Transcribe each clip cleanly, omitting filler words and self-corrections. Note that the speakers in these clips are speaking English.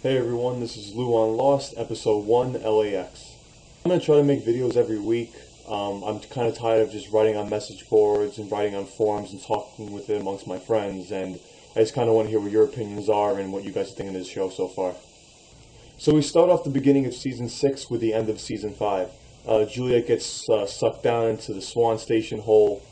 Hey everyone, this is Lou on Lost, episode 1, LAX. I'm going to try to make videos every week. I'm kind of tired of just writing on message boards and writing on forums and talking with it amongst my friends, and I just kind of want to hear what your opinions are and what you guys think of this show so far. So we start off the beginning of Season 6 with the end of Season 5. Juliet gets sucked down into the Swan Station hole.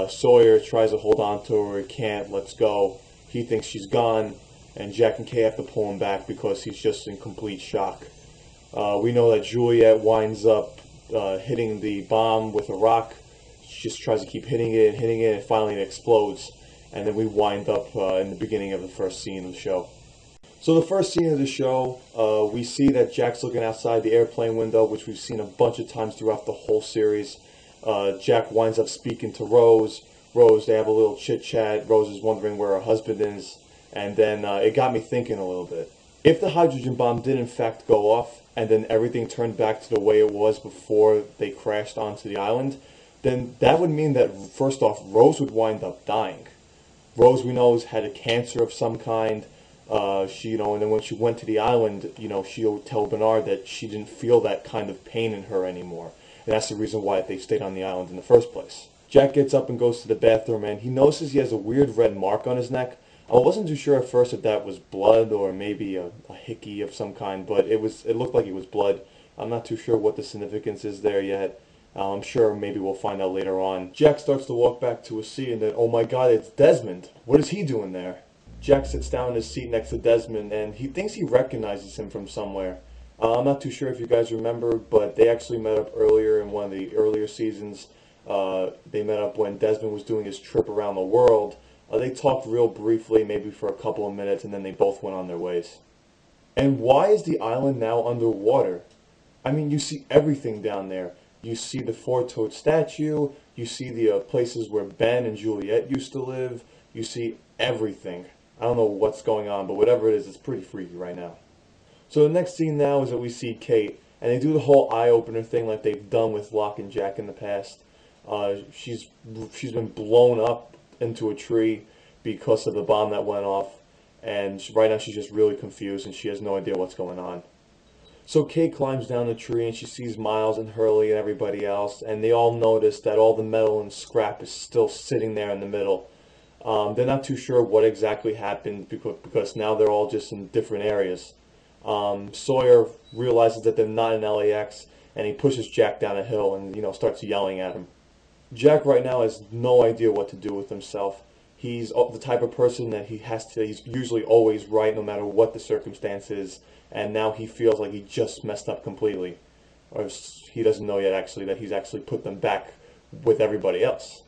Sawyer tries to hold on to her, he can't, lets go. He thinks she's gone. And Jack and Kay have to pull him back because he's just in complete shock. We know that Juliet winds up hitting the bomb with a rock. She just tries to keep hitting it, and finally it explodes. And then we wind up in the beginning of the first scene of the show. So the first scene of the show, we see that Jack's looking outside the airplane window, which we've seen a bunch of times throughout the whole series. Jack winds up speaking to Rose. They have a little chit-chat. Rose is wondering where her husband is. And then it got me thinking a little bit. If the hydrogen bomb did in fact go off, and then everything turned back to the way it was before they crashed onto the island, then that would mean that, first off, Rose would wind up dying. Rose, we know, had a cancer of some kind. And then when she went to the island, she would tell Bernard that she didn't feel that kind of pain in her anymore. And that's the reason why they stayed on the island in the first place. Jack gets up and goes to the bathroom, and he notices he has a weird red mark on his neck. I wasn't too sure at first if that was blood or maybe a hickey of some kind, but it looked like it was blood. I'm not too sure what the significance is there yet. I'm sure maybe we'll find out later on. Jack starts to walk back to his seat, and then, oh my god, it's Desmond. What is he doing there? Jack sits down in his seat next to Desmond, and he thinks he recognizes him from somewhere. I'm not too sure if you guys remember, but they actually met up earlier in one of the earlier seasons. They met up when Desmond was doing his trip around the world. They talked real briefly, maybe for a couple of minutes, and then they both went on their ways. And why is the island now underwater? I mean, you see everything down there. You see the four-toed statue, you see the places where Ben and Juliet used to live, you see everything. I don't know what's going on, but whatever it is, it's pretty freaky right now. So the next scene now is that we see Kate, and they do the whole eye-opener thing like they've done with Locke and Jack in the past. She's been blown up into a tree because of the bomb that went off, and right now she's just really confused and she has no idea what's going on. So Kate climbs down the tree and she sees Miles and Hurley and everybody else, and they all notice that all the metal and scrap is still sitting there in the middle. They're not too sure what exactly happened because now they're all just in different areas. Sawyer realizes that they're not in LAX, and he pushes Jack down a hill and starts yelling at him. Jack right now has no idea what to do with himself. He's the type of person that he's usually always right no matter what the circumstance is, and now he feels like he just messed up completely. Or he doesn't know yet actually that he's actually put them back with everybody else.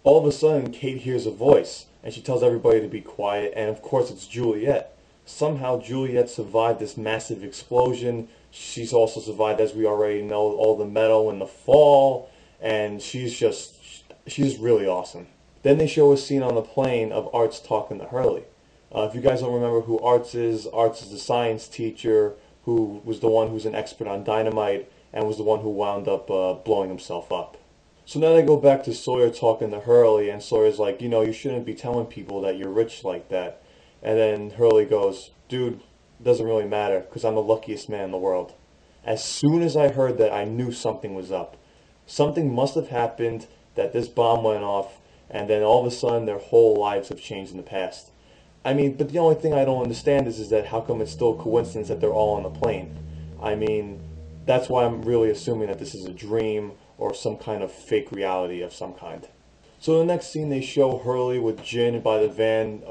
All of a sudden, Kate hears a voice, and she tells everybody to be quiet, and of course it's Juliet. Somehow Juliet survived this massive explosion. She's also survived, as we already know, all the metal and the fall, and she's just really awesome. Then they show a scene on the plane of Arts talking to Hurley. If you guys don't remember who Arts is the science teacher who was the one who's an expert on dynamite and was the one who wound up blowing himself up. So now they go back to Sawyer talking to Hurley, and Sawyer's like, you shouldn't be telling people that you're rich like that. And then Hurley goes, dude, it doesn't really matter because I'm the luckiest man in the world. As soon as I heard that, I knew something was up. Something must have happened, that this bomb went off, and then all of a sudden their whole lives have changed in the past. I mean, but the only thing I don't understand is that how come it's still a coincidence that they're all on the plane? I mean, that's why I'm really assuming that this is a dream or some kind of fake reality of some kind. So the next scene they show Hurley with Jin by the van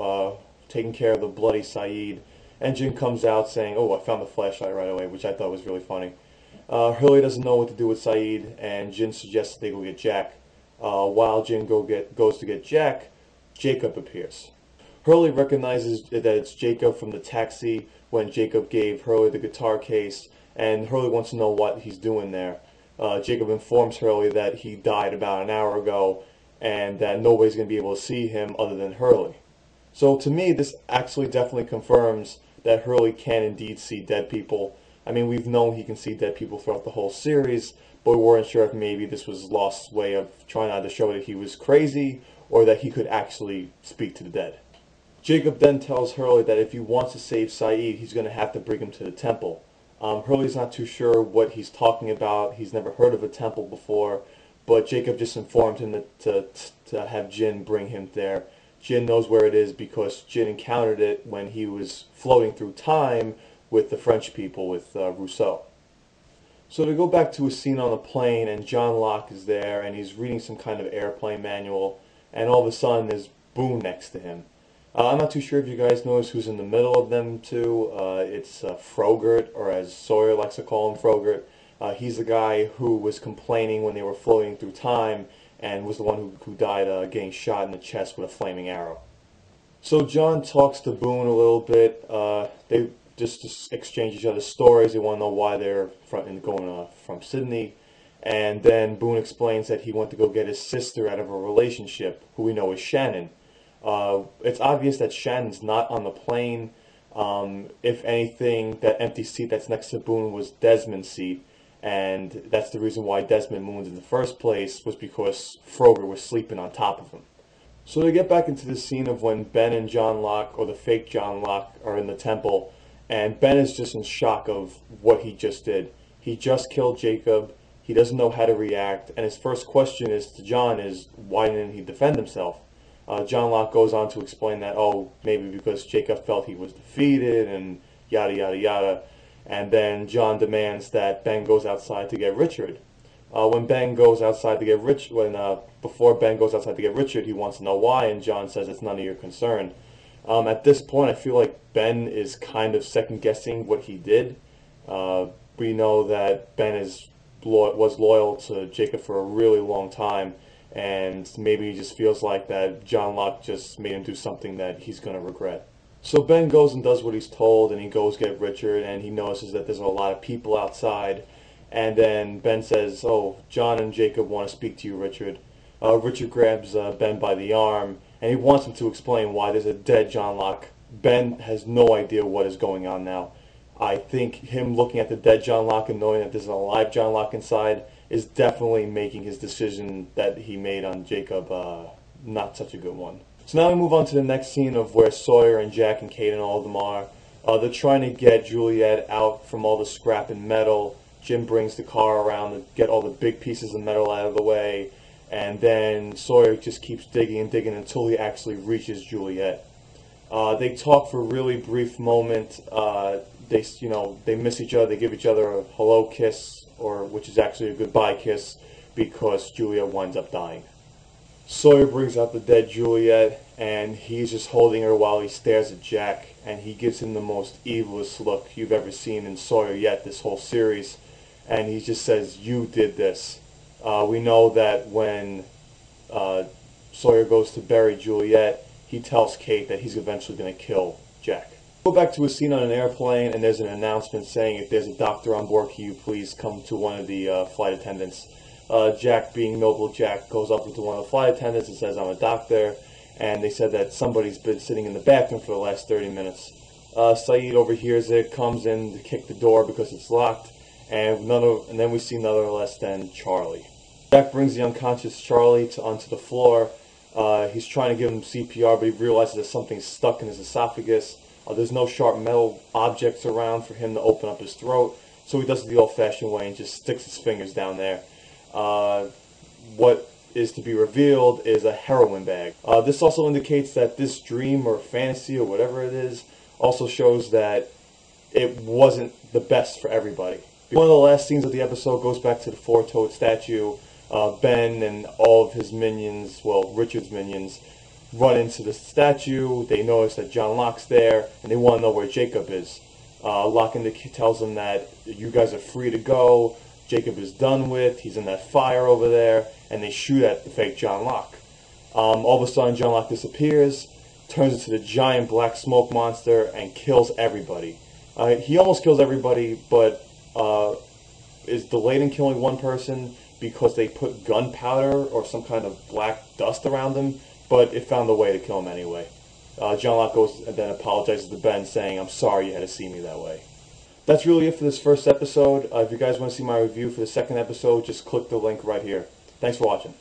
taking care of the bloody Saeed, and Jin comes out saying, oh, I found the flashlight right away, which I thought was really funny. Hurley doesn't know what to do with Saeed, and Jin suggests they go get Jack. While Jin goes to get Jack, Jacob appears. Hurley recognizes that it's Jacob from the taxi when Jacob gave Hurley the guitar case, and Hurley wants to know what he's doing there. Jacob informs Hurley that he died about an hour ago, and that nobody's going to be able to see him other than Hurley. So to me, this actually definitely confirms that Hurley can indeed see dead people. I mean, we've known he can see dead people throughout the whole series, but we weren't sure if maybe this was Lost's way of trying to show that he was crazy or that he could actually speak to the dead. Jacob then tells Hurley that if he wants to save Sayid, he's going to have to bring him to the temple. Hurley's not too sure what he's talking about. He's never heard of a temple before, but Jacob just informed him to have Jin bring him there. Jin knows where it is because Jin encountered it when he was floating through time with the French people, with Rousseau. So to go back to a scene on the plane, and John Locke is there, and he's reading some kind of airplane manual, and all of a sudden there's Boone next to him. I'm not too sure if you guys notice who's in the middle of them two. It's Frogurt, or as Sawyer likes to call him, Frogurt. He's the guy who was complaining when they were floating through time and was the one who died getting shot in the chest with a flaming arrow. So John talks to Boone a little bit. They just exchange each other's stories. They want to know why they're going from Sydney. And then Boone explains that he went to go get his sister out of a relationship, who we know is Shannon. It's obvious that Shannon's not on the plane. If anything, that empty seat that's next to Boone was Desmond's seat, and that's the reason why Desmond mooned in the first place, was because Frogurt was sleeping on top of him. So they get back into the scene of when Ben and John Locke, or the fake John Locke, are in the temple, and Ben is just in shock of what he just did. He just killed Jacob. He doesn't know how to react, and his first question to John is, why didn't he defend himself? John Locke goes on to explain that, maybe because Jacob felt he was defeated, and yada yada yada. And then John demands that Ben goes outside to get Richard. Before Ben goes outside to get Richard, he wants to know why, and John says it's none of your concern. At this point, I feel like Ben is kind of second-guessing what he did. We know that Ben was loyal to Jacob for a really long time, and maybe he just feels like that John Locke just made him do something that he's going to regret. So Ben goes and does what he's told, and he goes get Richard, and he notices that there's a lot of people outside. And then Ben says, John and Jacob want to speak to you, Richard. Richard grabs Ben by the arm, and he wants him to explain why there's a dead John Locke. Ben has no idea what is going on now. I think him looking at the dead John Locke and knowing that there's an alive John Locke inside is definitely making his decision that he made on Jacob not such a good one. So now we move on to the next scene of where Sawyer and Jack and Kate and all of them are. They're trying to get Juliet out from all the scrap and metal. Jim brings the car around to get all the big pieces of metal out of the way. And then Sawyer just keeps digging and digging until he actually reaches Juliet. They talk for a really brief moment. They miss each other. They give each other a hello kiss, which is actually a goodbye kiss, because Juliet winds up dying. Sawyer brings out the dead Juliet, and he's just holding her while he stares at Jack, and he gives him the most evilest look you've ever seen in Sawyer yet this whole series, and he just says, "You did this." We know that when Sawyer goes to bury Juliet, he tells Kate that he's eventually going to kill Jack. Go back to a scene on an airplane, and there's an announcement saying, if there's a doctor on board, can you please come to one of the flight attendants. Jack, being noble Jack, goes up to one of the flight attendants and says, "I'm a doctor," and they said that somebody's been sitting in the bathroom for the last 30 minutes. Sayid overhears it, comes in to kick the door because it's locked, and then we see none less than Charlie. Jack brings the unconscious Charlie onto the floor. He's trying to give him CPR, but he realizes that something's stuck in his esophagus. There's no sharp metal objects around for him to open up his throat, so he does it the old-fashioned way and just sticks his fingers down there. What is to be revealed is a heroin bag. This also indicates that this dream or fantasy or whatever it is also shows that it wasn't the best for everybody. One of the last scenes of the episode goes back to the four-toed statue. Ben and all of his minions, well, Richard's minions, run into the statue. They notice that John Locke's there, and they want to know where Jacob is. Locke tells them that you guys are free to go. Jacob is done with. He's in that fire over there, and they shoot at the fake John Locke. All of a sudden, John Locke disappears, turns into the giant black smoke monster, and kills everybody. He almost kills everybody, but is delayed in killing one person because they put gunpowder or some kind of black dust around him, but it found a way to kill him anyway. John Locke goes and then apologizes to Ben, saying, "I'm sorry you had to see me that way." That's really it for this first episode. If you guys want to see my review for the second episode, just click the link right here. Thanks for watching.